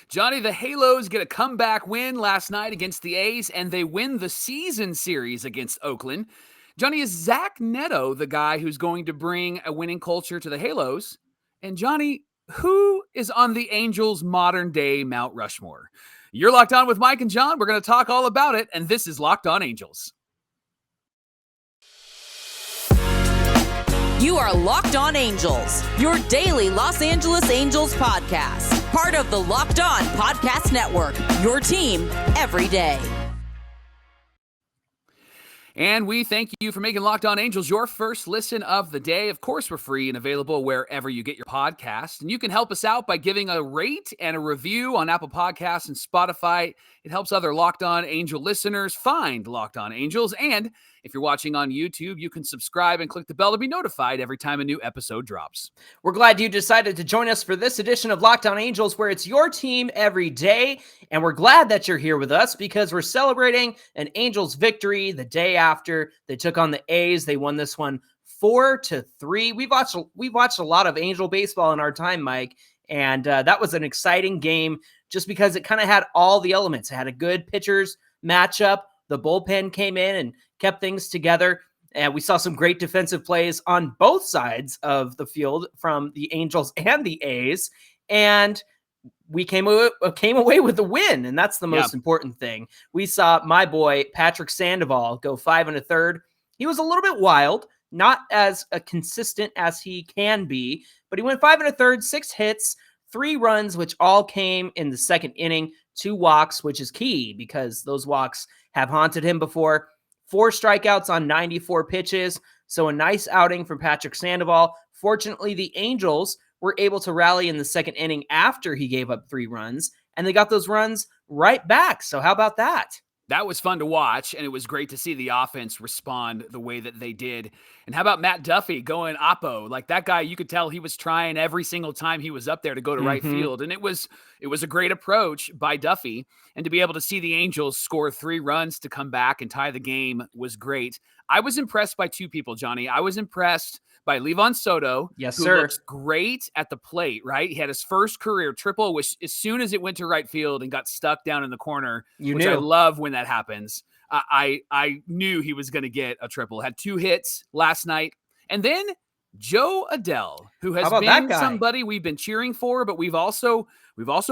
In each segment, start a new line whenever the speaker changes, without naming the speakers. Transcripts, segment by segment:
Johnny, the Halos get a comeback win last night against the A's, and they win the season series against Oakland. Johnny, is Zach Neto the guy who's going to bring a winning culture to the Halos? And Johnny, who is on the Angels' modern-day Mount Rushmore? You're Locked On with Mike and John. We're going to talk all about it, and this is Locked On Angels.
You are Locked On Angels, your daily Los Angeles Angels podcast. Part of the Locked On Podcast Network, your team every day.
And we thank you for making Locked On Angels your first listen of the day. Of course, we're free and available wherever you get your podcast. And you can help us out by giving a rate and a review on Apple Podcasts and Spotify. It helps other Locked On Angel listeners find Locked On Angels. And if you're watching on YouTube, you can subscribe and click the bell to be notified every time a new episode drops.
We're glad you decided to join us for this edition of Locked On Angels, where it's your team every day. And we're glad that you're here with us because we're celebrating an Angels victory the day after they took on the A's. They won this one 4-3. We've watched a lot of Angel baseball in our time, Mike, and that was an exciting game just because it kind of had all the elements. It had a good pitchers matchup. The bullpen came in and kept things together. And we saw some great defensive plays on both sides of the field from the Angels and the A's. And we came away with a win, and that's the most important thing. We saw my boy, Patrick Sandoval, go 5 1/3. He was a little bit wild, not as consistent as he can be, but he went 5 1/3, 6 hits, 3 runs, which all came in the second inning, 2 walks, which is key because those walks have haunted him before. 4 strikeouts on 94 pitches. So a nice outing from Patrick Sandoval. Fortunately, the Angels were able to rally in the second inning after he gave up 3 runs, and they got those runs right back. So how about that?
That was fun to watch, and it was great to see the offense respond the way that they did. And how about Matt Duffy going oppo? Like, that guy, you could tell he was trying every single time he was up there to go to right field. And it was a great approach by Duffy. And to be able to see the Angels score 3 runs to come back and tie the game was great. I was impressed by 2 people, Johnny. I was impressed by Livan Soto,
yes,
who
sir.
looks great at the plate, right? He had his first career triple, which as soon as it went to right field and got stuck down in the corner, which I love when that happens. I knew he was going to get a triple. Had 2 hits last night. And then Jo Adell, who has been somebody we've been cheering for, but we've also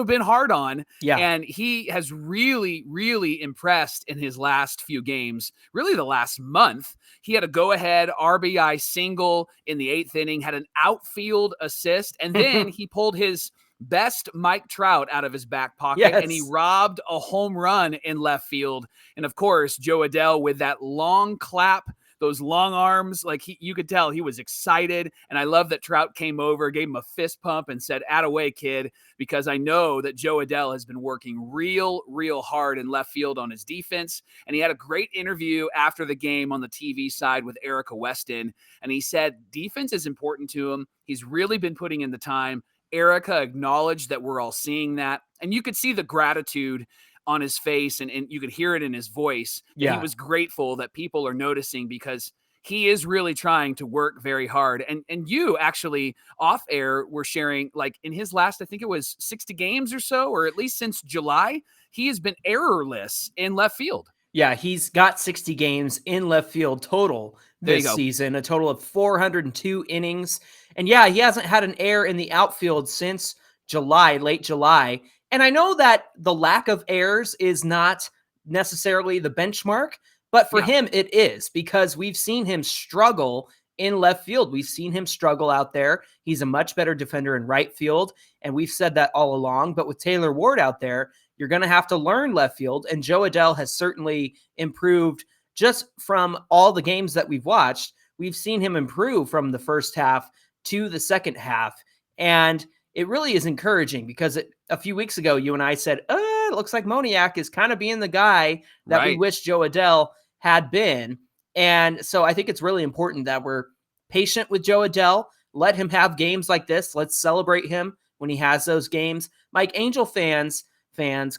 been hard on.
Yeah.
And he has really, really impressed in his last few games, really the last month. He had a go-ahead RBI single in the 8th inning, had an outfield assist, and then he pulled his best Mike Trout out of his back pocket, and he robbed a home run in left field. And of course, Jo Adell with that long clap, those long arms, like you could tell he was excited. And I love that Trout came over, gave him a fist pump and said, "Attaway, kid," because I know that Jo Adell has been working real hard in left field on his defense. And he had a great interview after the game on the TV side with Erica Weston. And he said defense is important to him. He's really been putting in the time. Erica acknowledged that we're all seeing that. And you could see the gratitude on his face, and you could hear it in his voice. Yeah. He was grateful that people are noticing because he is really trying to work very hard. And you actually off air were sharing, like, in his last, I think it was 60 games or so, or at least since July, he has been errorless in left field.
Yeah, he's got 60 games in left field total this season, a total of 402 innings. And yeah, he hasn't had an error in the outfield since July, late July. And I know that the lack of errors is not necessarily the benchmark, but for him, it is, because we've seen him struggle in left field. We've seen him struggle out there. He's a much better defender in right field, and we've said that all along. But with Taylor Ward out there, you're going to have to learn left field, and Jo Adell has certainly improved just from all the games that we've watched. We've seen him improve from the first half to the second half, and it really is encouraging because a few weeks ago, you and I said, it looks like Moniak is kind of being the guy that we wish Jo Adell had been. And so I think it's really important that we're patient with Jo Adell. Let him have games like this. Let's celebrate him when he has those games. Mike, Angel fans,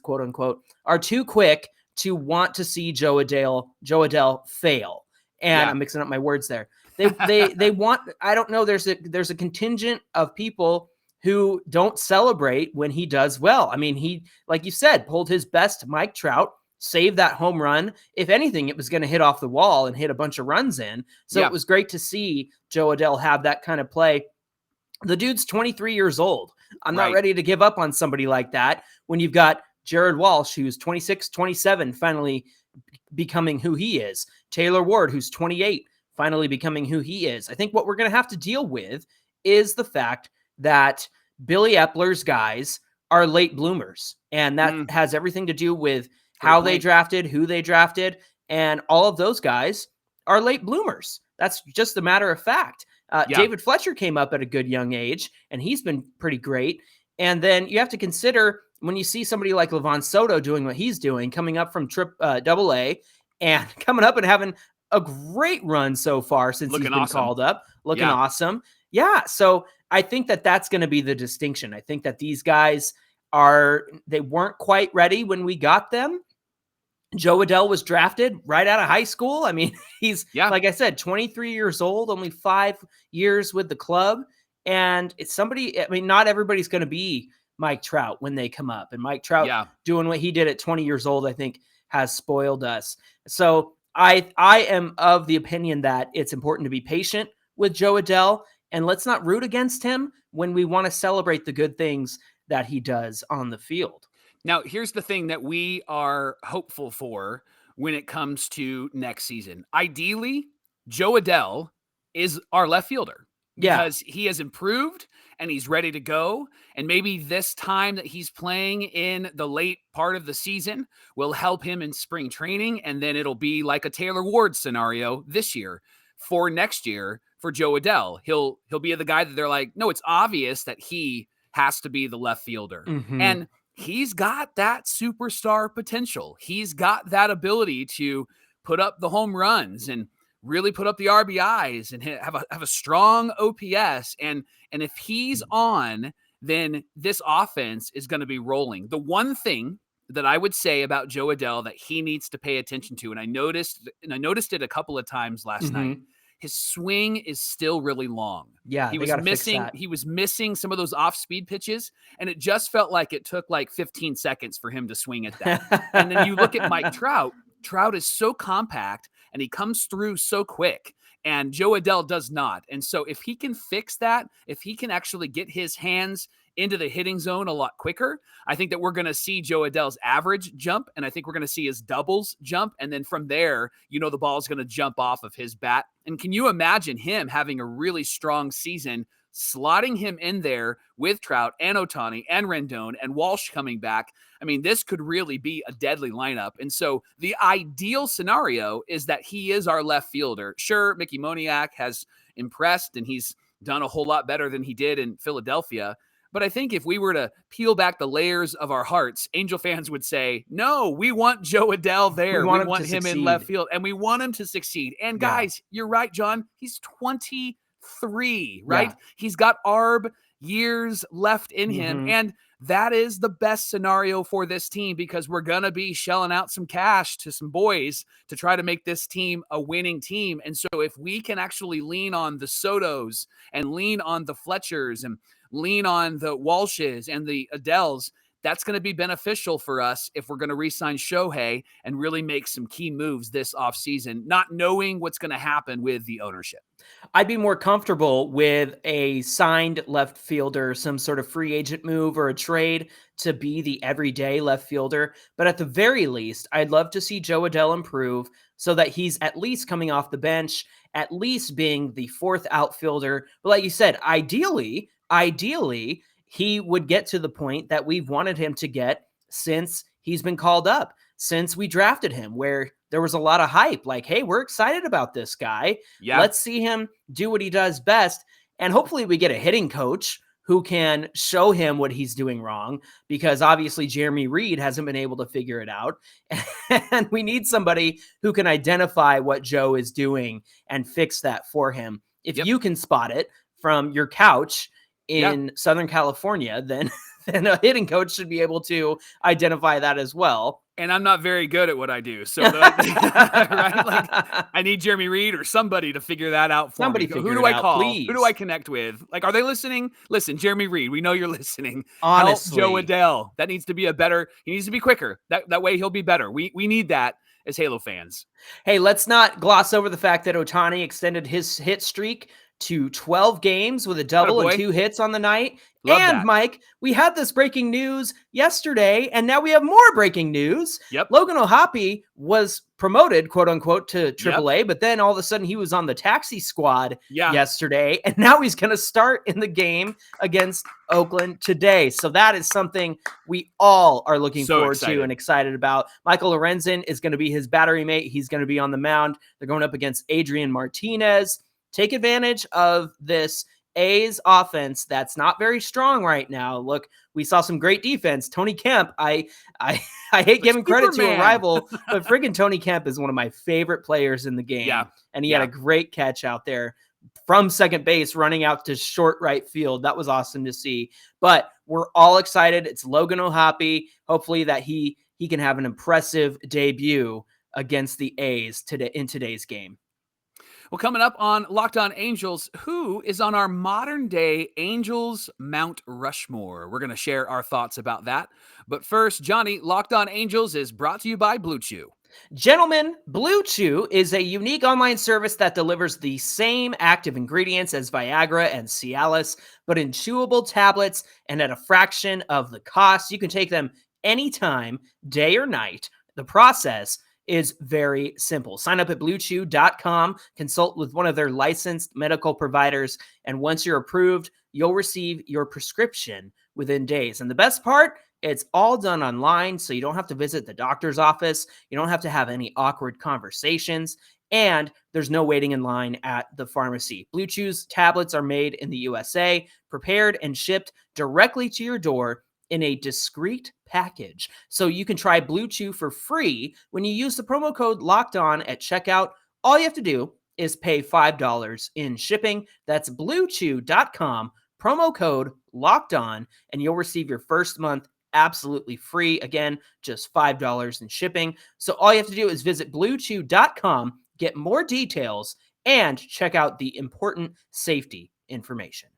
quote unquote, are too quick to want to see Jo Adell fail. And I'm mixing up my words there. They want, I don't know, there's a contingent of people who don't celebrate when he does well. I mean, he, like you said, pulled his best Mike Trout, saved that home run. If anything, it was going to hit off the wall and hit a bunch of runs in. So
Yeah.
it was great to see Jo Adell have that kind of play. The dude's 23 years old. I'm not
Right.
ready to give up on somebody like that when you've got Jared Walsh, who's 26, 27, finally becoming who he is. Taylor Ward, who's 28, finally becoming who he is. I think what we're going to have to deal with is the fact that Billy Epler's guys are late bloomers. And that has everything to do with how they drafted, who they drafted, and all of those guys are late bloomers. That's just a matter of fact. David Fletcher came up at a good young age, and he's been pretty great. And then you have to consider when you see somebody like Levon Soto doing what he's doing, coming up from Double A and coming up and having a great run so far since he's been called up, looking awesome. Yeah, so I think that that's going to be the distinction. I think that these guys they weren't quite ready when we got them. Jo Adell was drafted right out of high school. I mean, he's, like I said, 23 years old, only 5 years with the club. And it's somebody, I mean, not everybody's going to be Mike Trout when they come up. And Mike Trout doing what he did at 20 years old, I think, has spoiled us. So I am of the opinion that it's important to be patient with Jo Adell, and let's not root against him when we want to celebrate the good things that he does on the field.
Now, here's the thing that we are hopeful for when it comes to next season. Ideally, Jo Adell is our left fielder because he has improved and he's ready to go. And maybe this time that he's playing in the late part of the season will help him in spring training. And then it'll be like a Taylor Ward scenario this year for next year for Jo Adell. He'll be the guy that they're like, no, it's obvious that he has to be the left fielder. And he's got that superstar potential. He's got that ability to put up the home runs and really put up the RBIs and have a strong OPS. And if he's on, then this offense is going to be rolling. The one thing that I would say about Jo Adell that he needs to pay attention to, and I noticed it a couple of times last night, his swing is still really long.
Yeah,
he was missing some of those off-speed pitches, and it just felt like it took like 15 seconds for him to swing at that. And then you look at Mike Trout. Trout is so compact, and he comes through so quick, and Jo Adell does not. And so if he can fix that, if he can actually get his hands into the hitting zone a lot quicker, I think that we're going to see Jo Adell's average jump, and I think we're going to see his doubles jump. And then from there, the ball is going to jump off of his bat. And can you imagine him having a really strong season, slotting him in there with Trout and Ohtani and Rendon and Walsh coming back? I mean, this could really be a deadly lineup. And so the ideal scenario is that he is our left fielder. Sure, Mickey Moniak has impressed, and he's done a whole lot better than he did in Philadelphia. But I think if we were to peel back the layers of our hearts, Angel fans would say, no, we want Jo Adell there. We want him in left field, and we want him to succeed. And guys, you're right, John. He's 23, right? Yeah. He's got ARB years left in him. And that is the best scenario for this team because we're going to be shelling out some cash to some boys to try to make this team a winning team. And so if we can actually lean on the Sotos and lean on the Fletchers and lean on the Walshes and the Adells, that's going to be beneficial for us if we're going to re-sign Shohei and really make some key moves this offseason, not knowing what's going to happen with the ownership.
I'd be more comfortable with a signed left fielder, some sort of free agent move or a trade to be the everyday left fielder. But at the very least, I'd love to see Jo Adell improve so that he's at least coming off the bench, at least being the fourth outfielder. But like you said, ideally, he would get to the point that we've wanted him to get since he's been called up, since we drafted him, where there was a lot of hype, like, hey, we're excited about this guy. Yeah. Let's see him do what he does best. And hopefully we get a hitting coach who can show him what he's doing wrong, because obviously Jeremy Reed hasn't been able to figure it out. And we need somebody who can identify what Joe is doing and fix that for him. If you can spot it from your couch in Southern California, then then a hitting coach should be able to identify that as well.
And I'm not very good at what I do. So, right? Like, I need Jeremy Reed or somebody to figure that out for me. Who do I call?
Please.
Who do I connect with? Like, are they listening? Listen, Jeremy Reed, we know you're listening.
Honestly.
Help Jo Adell. That needs to be he needs to be quicker. That way he'll be better. We need that as Halo fans.
Hey, let's not gloss over the fact that Ohtani extended his hit streak to 12 games with a double and 2 hits on the night.
Love
and
that.
Mike, we had this breaking news yesterday, and now we have more breaking news.
Yep.
Logan O'Hoppe was promoted, quote unquote, to AAA, but then all of a sudden he was on the taxi squad yesterday, and now he's going to start in the game against Oakland today. So that is something we all are looking forward to and excited about. Michael Lorenzen is going to be his battery mate. He's going to be on the mound. They're going up against Adrian Martinez. Take advantage of this A's offense that's not very strong right now. Look, we saw some great defense. Tony Kemp, I hate giving credit to a rival, but friggin' Tony Kemp is one of my favorite players in the game.
Yeah.
And he had a great catch out there from second base, running out to short right field. That was awesome to see. But we're all excited. It's Logan O'Hoppe. Hopefully that he can have an impressive debut against the A's in today's game.
Well, coming up on Locked On Angels, who is on our modern-day Angels Mount Rushmore? We're going to share our thoughts about that. But first, Johnny, Locked On Angels is brought to you by Blue Chew.
Gentlemen, Blue Chew is a unique online service that delivers the same active ingredients as Viagra and Cialis, but in chewable tablets and at a fraction of the cost. You can take them anytime, day or night. The process is very simple. Sign up at bluechew.com, consult with one of their licensed medical providers, and once you're approved, you'll receive your prescription within days. And the best part, it's all done online, so you don't have to visit the doctor's office. You don't have to have any awkward conversations, and there's no waiting in line at the pharmacy. Blue Chew's tablets are made in the USA, prepared and shipped directly to your door in a discreet package. So you can try Blue Chew for free when you use the promo code Locked On at checkout. All you have to do is pay $5 in shipping. That's bluechew.com, promo code Locked On, and you'll receive your first month absolutely free. Again, just $5 in shipping. So all you have to do is visit bluechew.com, get more details, and check out the important safety information.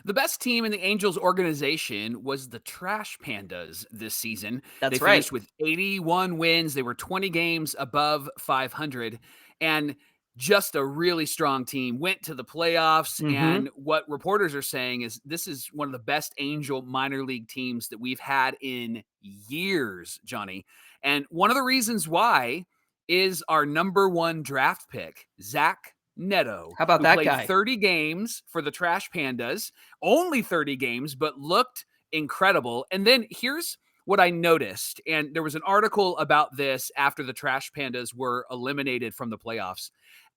The best team in the Angels organization was the Trash Pandas this season.
That's
they finished with 81 wins. They were 20 games above 500 and just a really strong team. Went to the playoffs. And what reporters are saying is this is one of the best Angel minor league teams that we've had in years, Johnny. And one of the reasons why is our number 1 draft pick, Zach Neto.
How about that
played
guy?
30 games for the Trash Pandas, only 30 games, but looked incredible. And then here's what I noticed. And there was an article about this after the Trash Pandas were eliminated from the playoffs.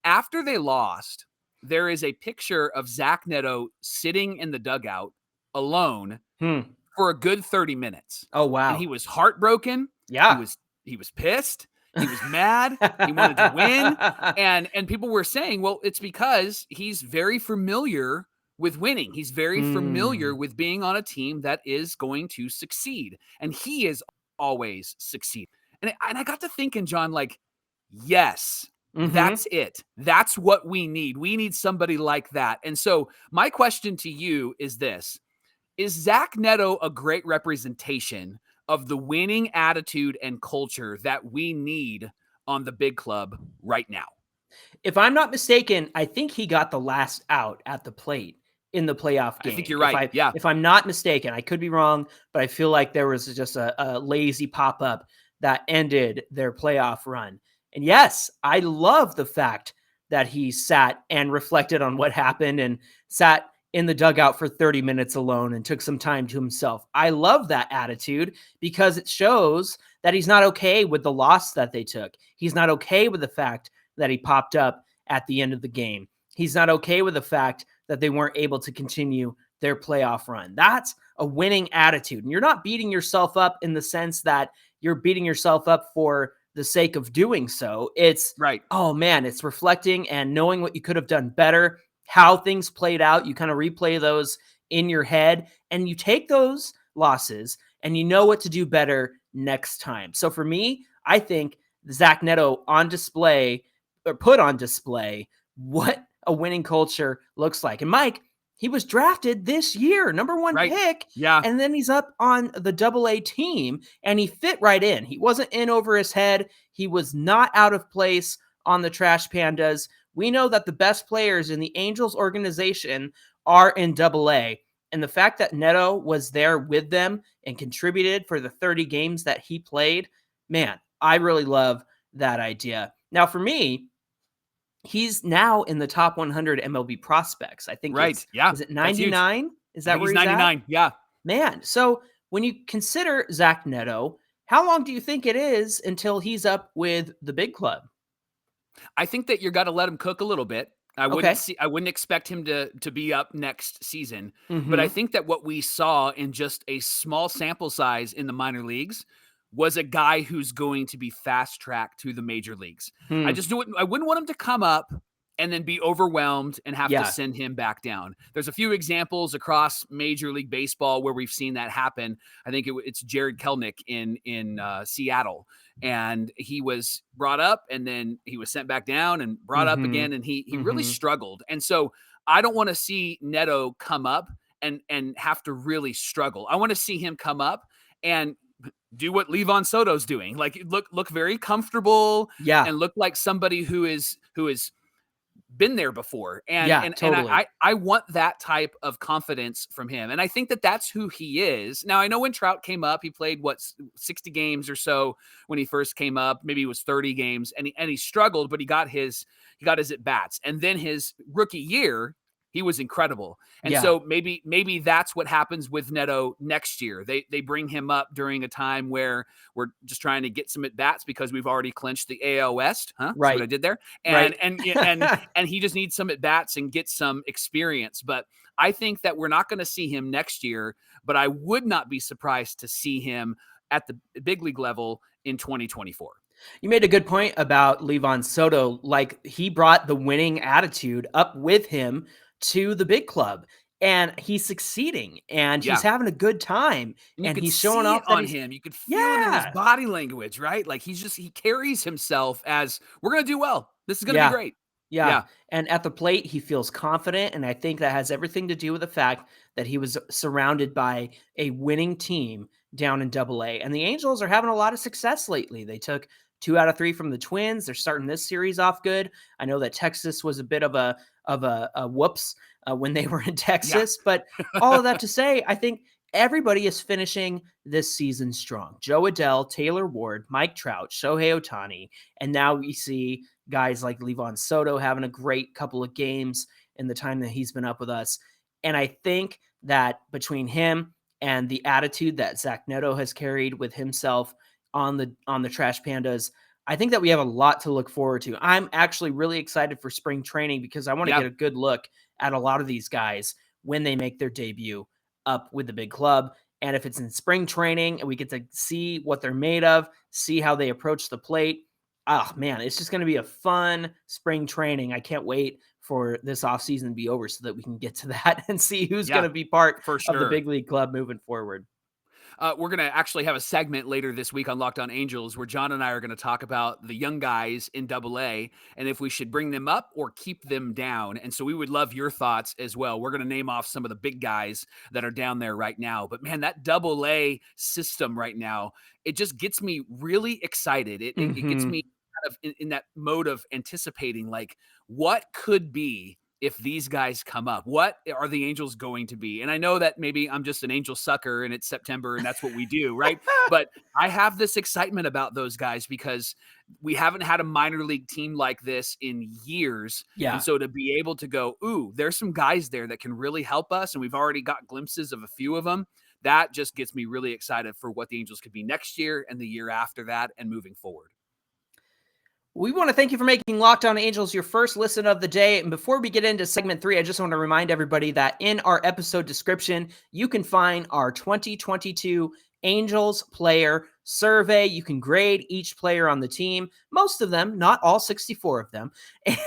After they lost, there is a picture of Zach Neto sitting in the dugout alone for a good 30 minutes.
Oh, wow.
And he was heartbroken.
Yeah.
He was pissed. He was mad. He wanted to win. And people were saying, well, it's because he's very familiar with winning. He's very familiar with being on a team that is going to succeed. And he is always succeed. And I got to thinking, John, like, yes, that's it. That's what we need. We need somebody like that. And so my question to you is this. Is Zach Neto a great representation of the winning attitude and culture that we need on the big club right now?
If I'm not mistaken, I think he got the last out at the plate in the playoff game.
I think you're right.
If I'm not mistaken, I could be wrong, but I feel like there was just a lazy pop-up that ended their playoff run. And yes, I love the fact that he sat and reflected on what happened and sat in the dugout for 30 minutes alone and took some time to himself. I love that attitude because it shows that he's not okay with the loss that they took. He's not okay with the fact that he popped up at the end of the game. He's not okay with the fact that they weren't able to continue their playoff run. That's a winning attitude. And you're not beating yourself up in the sense that you're beating yourself up for the sake of doing so. It's
right.
Oh man, it's reflecting and knowing what you could have done better, how things played out. You kind of replay those in your head and you take those losses, and you know what to do better next time. So for me, I think Zach Neto put on display what a winning culture looks like. And Mike, he was drafted this year, number one
Right.
pick.
Yeah.
And then he's up on the Double-A team, and he fit right in. He wasn't in over his head. He was not out of place on the Trash Pandas. We know that the best players in the Angels organization are in Double-A. And the fact that Neto was there with them and contributed for the 30 games that he played, man, I really love that idea. Now, for me, he's now in the top 100 MLB prospects. I think
Right. Yeah.
is it 99? Is that where
he's
he's
99?
at?
Yeah.
Man, so when you consider Zach Neto, how long do you think it is until he's up with the big club?
I think that you got to let him cook a little bit. I wouldn't expect him to be up next season, but I think that what we saw in just a small sample size in the minor leagues was a guy who's going to be fast tracked to the major leagues. I wouldn't want him to come up and then be overwhelmed and have to send him back down. There's a few examples across Major League Baseball where we've seen that happen. I think it's Jared Kelenic in Seattle, and he was brought up and then he was sent back down and brought up again, and he really struggled. And so I don't want to see Neto come up and have to really struggle. I want to see him come up and do what Livan Soto's doing, like look very comfortable, and look like somebody who is been there before. And
totally.
and I want that type of confidence from him. And I think that that's who he is. Now, I know when Trout came up, he played 60 games or so when he first came up. Maybe it was 30 games, and he struggled, but he got his at bats. And then his rookie year, he was incredible. And so maybe that's what happens with Neto next year. They bring him up during a time where we're just trying to get some at bats because we've already clinched the AL West. Huh?
Right.
See what I did there? And he just needs some at bats and get some experience. But I think that we're not going to see him next year, but I would not be surprised to see him at the big league level in 2024.
You made a good point about Livan Soto. Like, he brought the winning attitude up with him to the big club, and he's succeeding, and he's having a good time, and he's showing off
on him. You could feel it in his body language, right? Like he carries himself as, we're going to do well. This is going to be great.
Yeah. And at the plate, he feels confident. And I think that has everything to do with the fact that he was surrounded by a winning team down in Double-A. And the Angels are having a lot of success lately. They took 2 out of 3 from the Twins. They're starting this series off good. I know that Texas was a bit of a whoops when they were in Texas, but all of that to say, I think everybody is finishing this season strong. Jo Adell, Taylor Ward, Mike Trout, Shohei Ohtani, and now we see guys like Livan Soto having a great couple of games in the time that he's been up with us. And I think that between him and the attitude that Zach Neto has carried with himself on the Trash Pandas, I think that we have a lot to look forward to. I'm actually really excited for spring training because I want to get a good look at a lot of these guys when they make their debut up with the big club. And if it's in spring training and we get to see what they're made of, see how they approach the plate, oh man, it's just going to be a fun spring training. I can't wait for this offseason to be over so that we can get to that and see who's going to be part of the big league club moving forward.
We're going to actually have a segment later this week on Locked On Angels where John and I are going to talk about the young guys in Double-A and if we should bring them up or keep them down. And so we would love your thoughts as well. We're going to name off some of the big guys that are down there right now. But man, that Double-A system right now, it just gets me really excited. It gets me kind of in that mode of anticipating, like, what could be if these guys come up. What are the Angels going to be? And I know that maybe I'm just an Angel sucker and it's September and that's what we do, right? But I have this excitement about those guys because we haven't had a minor league team like this in years.
Yeah.
And so to be able to go, ooh, there's some guys there that can really help us, and we've already got glimpses of a few of them, that just gets me really excited for what the Angels could be next year and the year after that and moving forward.
We want to thank you for making Locked On Angels your first listen of the day. And before we get into segment 3, I just want to remind everybody that in our episode description, you can find our 2022 Angels player survey. You can grade each player on the team, most of them, not all 64 of them.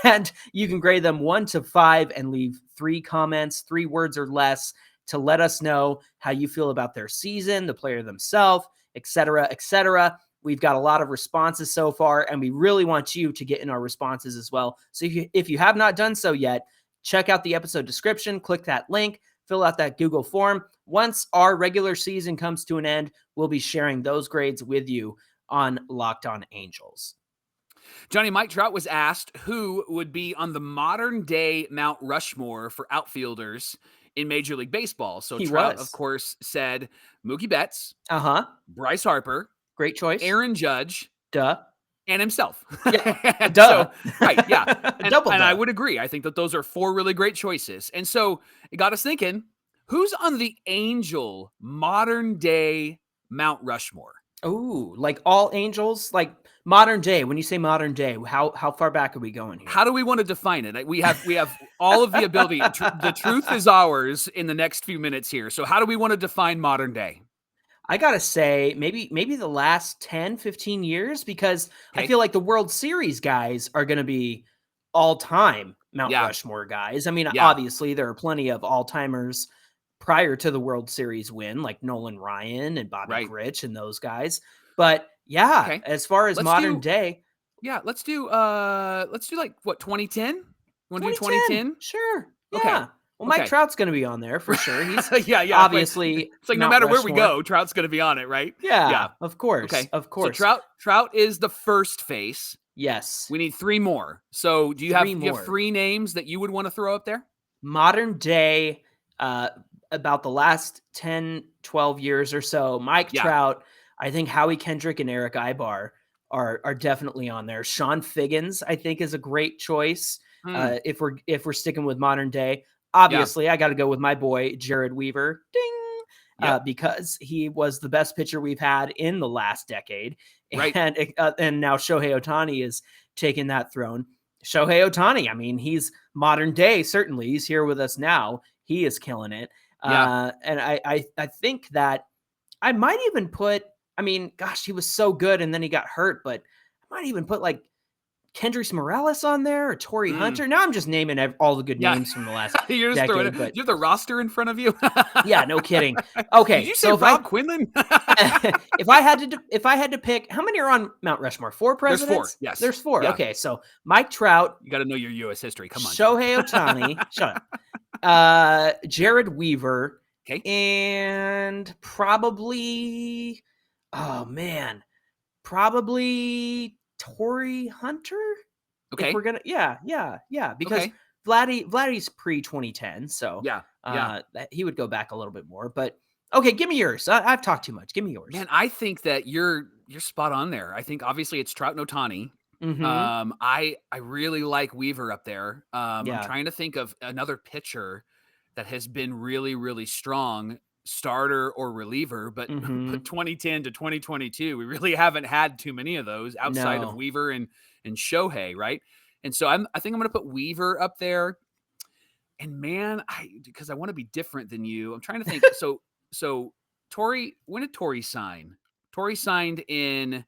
And you can grade them 1 to 5 and leave 3 comments, 3 words or less. to let us know how you feel about their season, the player themselves, etc., etc. We've got a lot of responses so far, and we really want you to get in our responses as well. So if you have not done so yet, check out the episode description, click that link, fill out that Google form. Once our regular season comes to an end, we'll be sharing those grades with you on Locked On Angels.
Johnny, Mike Trout was asked who would be on the modern day Mount Rushmore for outfielders in Major League Baseball. So Trout, of course, said Mookie Betts, Bryce Harper,
great choice,
Aaron Judge, and himself.
Yeah.
So, right, yeah. And
Double
I would agree. I think that those are 4 really great choices. And so it got us thinking, who's on the Angel modern day Mount Rushmore?
Oh, like all Angels, like modern day. When you say modern day, how far back are we going here?
How do we want to define it? We have all of the ability. The truth is ours in the next few minutes here. So how do we want to define modern day?
I got to say maybe the last 10, 15 years, because I feel like the World Series guys are going to be all-time Mount Rushmore guys. I mean, obviously there are plenty of all-timers prior to the World Series win, like Nolan Ryan and Bobby Grich and those guys. But as far as modern day.
Yeah, let's do like what, 2010? You want to do 2010?
Sure. Yeah.
Okay.
Well, Mike Trout's going to be on there for sure. He's
obviously. It's like no matter where we go, Trout's going to be on it, right?
Yeah, of course. Okay, of course.
So Trout is the first face.
Yes.
We need 3 more. So do you have 3 names that you would want to throw up there?
Modern day, about the last 10, 12 years or so, Mike Trout, I think Howie Kendrick and Eric Ibar are definitely on there. Sean Figgins, I think, is a great choice. If we're sticking with modern day. Obviously, I got to go with my boy, Jared Weaver, because he was the best pitcher we've had in the last decade.
Right.
And now Shohei Ohtani is taking that throne. Shohei Ohtani, I mean, he's modern day, certainly. He's here with us now. He is killing it. And I think that I might even put, I mean, gosh, he was so good and then he got hurt, but I might even put like Kendrys Morales on there or Torrey Hunter. Now I'm just naming all the good names from the last
You're just
decade.
Do you have the roster in front of you?
Yeah, no kidding. Okay,
did you say Rob Quinlan?
if I had to pick, how many are on Mount Rushmore? 4 presidents?
There's 4. Yes,
there's 4. Yeah. Okay, so Mike Trout.
You got to know your U.S. history. Come on.
Shohei Ohtani. Shut up. Jared Weaver.
Okay.
And probably, probably Torrey Hunter.
Okay.
If we're gonna, because Vladdy's pre-2010, so he would go back a little bit more. But okay, give me yours. I've talked too much. Give me yours.
Man, I think that you're spot on there. I think obviously it's Trout and Ohtani. I really like Weaver up there. I'm trying to think of another pitcher that has been really, really strong, starter or reliever, but 2010 to 2022, we really haven't had too many of those outside of Weaver and Shohei, right? And so I think I'm going to put Weaver up there. And man, because I want to be different than you, I'm trying to think. So Torrey, when did Torrey sign? Torrey signed in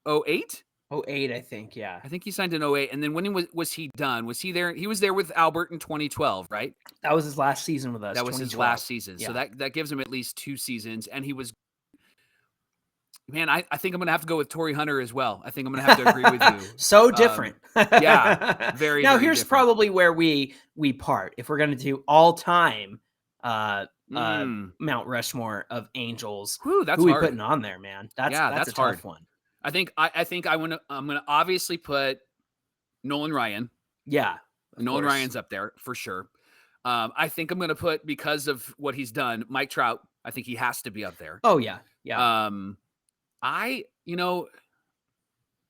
08?
08, I think, yeah.
I think he signed in 08. And then when was he done? Was he there? He was there with Albert in 2012, right?
That was his last season with us.
That was his last season. Yeah. So that gives him at least 2 seasons. And he was, man, I think I'm going to have to go with Torrey Hunter as well. I think I'm going to have to agree with you.
So different.
Very,
now
very
here's
different.
Probably where we part. If we're going to do all time Mount Rushmore of Angels,
who
are we putting on there, man? That's a
hard.
tough one.
I think I'm gonna obviously put Nolan Ryan.
Yeah,
Nolan Ryan's up there for sure. I think I'm gonna put, because of what he's done, Mike Trout. I think he has to be up there.
Oh yeah.
I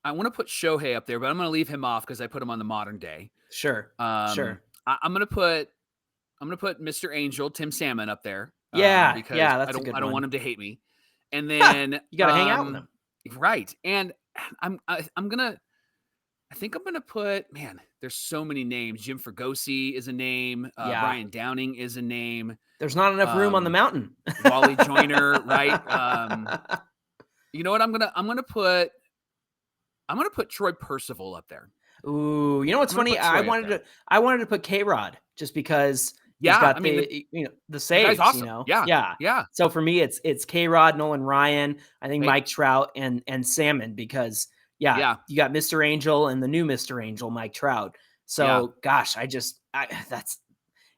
want to put Shohei up there, but I'm gonna leave him off because I put him on the modern day.
Sure. Sure.
I'm gonna put Mr. Angel, Tim Salmon, up there.
Because
that's I don't want him to hate me. And then
you gotta hang out with him.
Right. And I think I'm going to put, man, there's so many names. Jim Fregosi is a name. Brian Downing is a name.
There's not enough room on the mountain.
Wally Joyner, right? You know what? I'm going to put Troy Percival up there.
Ooh, you know what's funny? I wanted to put K-Rod just because
Yeah,
He's got
I mean,
the
the guy's
saves,
awesome. Yeah,
Yeah.
yeah.
So for me, it's K-Rod, Nolan Ryan, I think
Hey,
Mike Trout and Salmon because
yeah,
you got Mr. Angel and the new Mr. Angel, Mike Trout.
yeah.
So gosh,
It's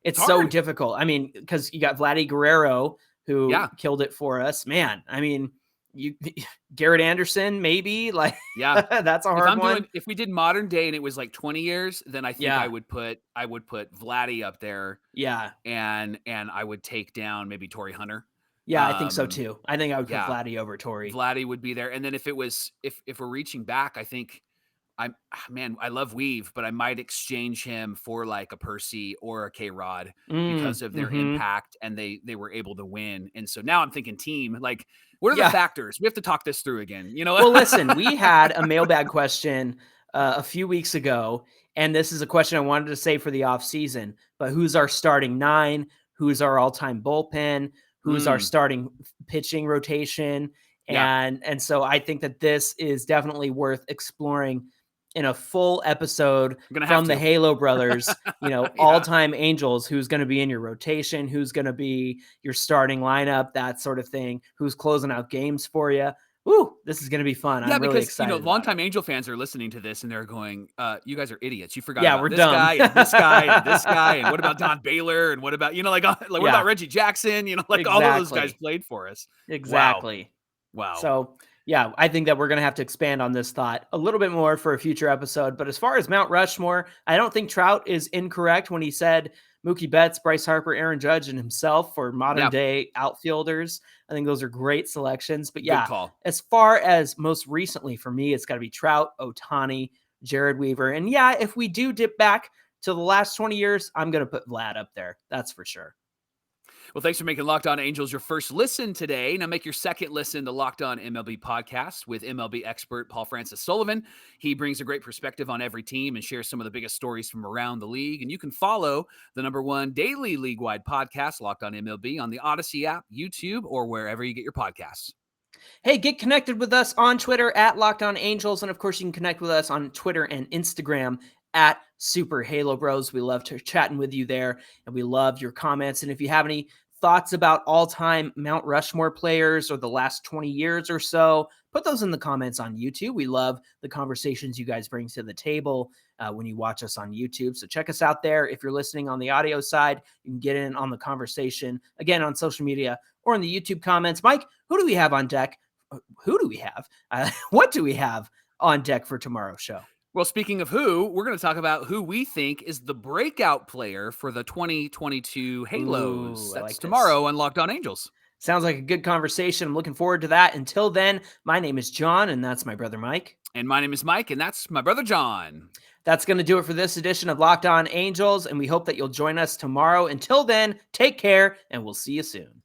it's so
hard.
difficult. I mean, because you got Vladdy Guerrero who
Yeah,
killed it for us. Man, I mean, you Garrett Anderson, maybe like
yeah.
that's a hard one.
If we did modern day and it was like 20 years, then I think
Yeah.
I would put Vladdy up there
Yeah.
and I would take down maybe Torrey Hunter.
Yeah, I think so too. I think I would put
Yeah,
Vladdy over Torrey.
Vladdy would be there. And then if we're reaching back, I think I love Weave, but I might exchange him for like a Percy or a K-Rod because of their impact and they were able to win. And so now I'm thinking team, like, what are the factors? We have to talk this through again,
Well, listen, we had a mailbag question a few weeks ago, and this is a question I wanted to say for the offseason, but who's our starting 9? Who's our all-time bullpen? Who's our starting pitching rotation?
Yeah.
And so I think that this is definitely worth exploring in a full episode from the Halo Brothers, all-time Angels, who's going to be in your rotation, who's going to be your starting lineup, that sort of thing, who's closing out games for you. Ooh, this is going to be fun.
Yeah,
I'm really excited.
longtime Angel fans are listening to this and they're going, you guys are idiots. You forgot about
we're
this
dumb.
guy and this guy and this guy. And what about Don Baylor? And what about, what about Reggie Jackson? All of those guys played for us.
Exactly.
Wow.
So, yeah, I think that we're going to have to expand on this thought a little bit more for a future episode. But as far as Mount Rushmore, I don't think Trout is incorrect when he said Mookie Betts, Bryce Harper, Aaron Judge, and himself for modern day outfielders. I think those are great selections. But yeah, as far as most recently for me, it's got to be Trout, Ohtani, Jared Weaver. And yeah, if we do dip back to the last 20 years, I'm going to put Vlad up there. That's for sure.
Well, thanks for making Locked On Angels your first listen today. Now make your second listen to Locked On MLB podcast with MLB expert Paul Francis Sullivan. He brings a great perspective on every team and shares some of the biggest stories from around the league. And you can follow the #1 daily league-wide podcast, Locked On MLB, on the Odyssey app, YouTube, or wherever you get your podcasts.
Hey, get connected with us on Twitter at Locked On Angels. And of course, you can connect with us on Twitter and Instagram at Super Halo Bros. We love chatting with you there, and we love your comments. And if you have any thoughts about all-time Mount Rushmore players or the last 20 years or so, put those in the comments on YouTube. We love the conversations you guys bring to the table when you watch us on YouTube. So check us out there. If you're listening on the audio side, you can get in on the conversation, again, on social media or in the YouTube comments. Mike, who do we have on deck? Who do we have? What do we have on deck for tomorrow's show?
Well, speaking of who, we're going to talk about who we think is the breakout player for the 2022 Halos. That's tomorrow on Locked On Angels.
Sounds like a good conversation. I'm looking forward to that. Until then, my name is John, and that's my brother Mike.
And my name is Mike, and that's my brother John.
That's going to do it for this edition of Locked On Angels, and we hope that you'll join us tomorrow. Until then, take care, and we'll see you soon.